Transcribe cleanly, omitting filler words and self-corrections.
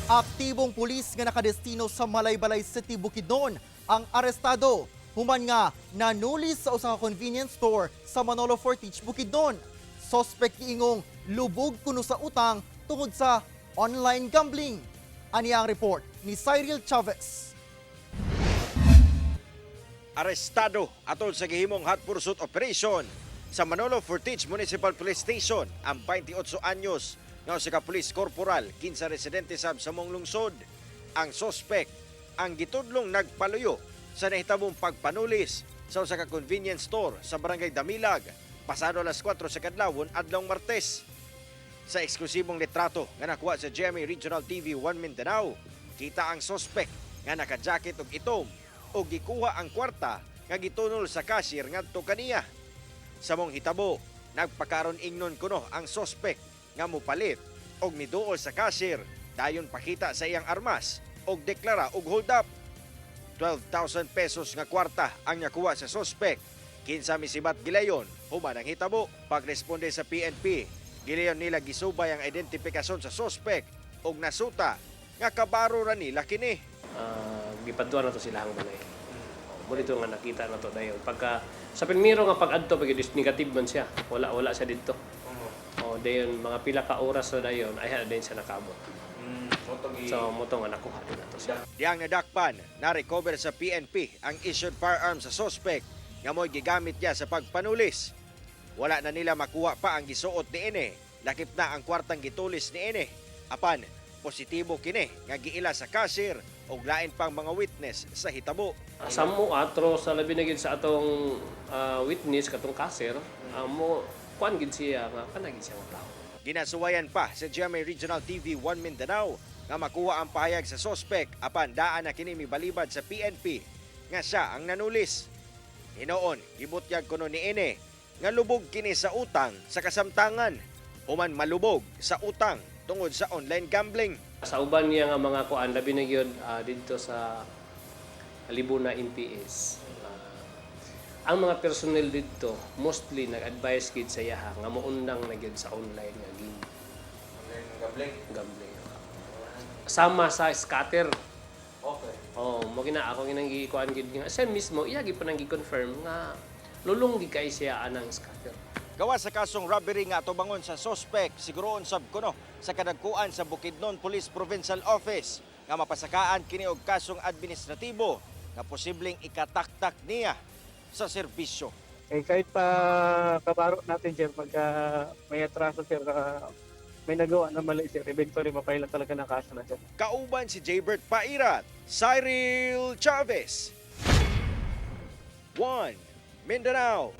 Aktibong pulis nga nakadestino sa Malaybalay City, Bukidnon ang arestado. Human nga nanulis sa usa ka convenience store sa Manolo Fortich, Bukidnon. Suspect giingong lubog kuno sa utang tungod sa online gambling. Ani ang report ni Cyril Chavez. Arestado atol sa gihimong hot pursuit operation sa Manolo Fortich Municipal Police Station ang 28 anyos nga usa ka police corporal 15 residente sa samong lungsod. Ang suspect ang gitudlong nagpaluyo sa nahitabong pagpanulis sa usa ka convenience store sa Barangay Damilag pasado alas 4 sa kadlawon adlawng Martes. Sa eksklusibong litrato nga nakuha sa GMA Regional TV 1 Mindanao, kita ang suspect nga naka-jacket og itom o gikuha ang kwarta nga gitunol sa cashier ngadto kaniya. Sa mong hitabo, nagpakaron ingnon kuno ang suspect nga mopalit og niduol sa cashier dayon pakita sa iyang armas og deklara og hold up. 12,000 pesos nga kwarta ang nakuha sa suspect. Kinsa misibat gilayon human ang hitabo. Pagresponde sa PNP, gilayon nila gisubay ang identifikasyon sa suspect og nasuta nga kabaro ra nila kini. Gipadtuan na to silang balay. Muli ito nga nakita na to dayon. Pagka sa primero nga pag-adto pag negative man siya. Wala siya dito. Dayon mga pila ka oras na dayon ay din siya nakaabot. So moto nga nakuha din nato siya. Diyang nadakpan, na-recover sa PNP ang issued firearm sa suspect nga mo'y gigamit niya sa pagpanulis. Wala na nila makuha pa ang gisuot ni Ine. Lakip na ang kwartang gitulis ni Ine. Apan, positibo kini nga giila sa cashier og lain pang mga witness sa hitabo. Samo atro sa labi na gid sa atong witness katong cashier, mo kuan gid siya nga kanagid siya nga tao. Ginasuwayan pa sa GMA Regional TV 1 Mindanao nga makuha ang pahayag sa suspect apan daan na kini mibalibad sa PNP nga siya ang nanulis. Hinoon, gibutyag kuno ni Ine nga lubog kini sa utang sa kasamtangan human malubog sa utang tungod sa online gambling. Sa uban niya nga mga kuan labi na gyud didto sa Libuna NPS. Ang mga personnel dito mostly nag-advise gid sa yaha nga moundang na gyud sa online nga game. Online Gambling. Sama sa scatter. Okay. Mo gina ako ginang gikuan gid nga siya mismo iya gid pa nang gi-confirm nga lulong gid kay siya anang scatter. Gawa sa kasong robbery nga atubangon sa suspect, siguroon sab kuno sa kadagkuan sa Bukidnon Police Provincial Office nga mapasakaan kini og kasong administratibo nga posibleng ikataktak niya sa serbisyo. Kahit pa kabaro natin sir, pagka may atraso sir, may nagawa na mali sir, eventually mapailan talaga ng kaso na sir. Kauban si Jaybert Pairat, Cyril Chavez, 1 Mindanao.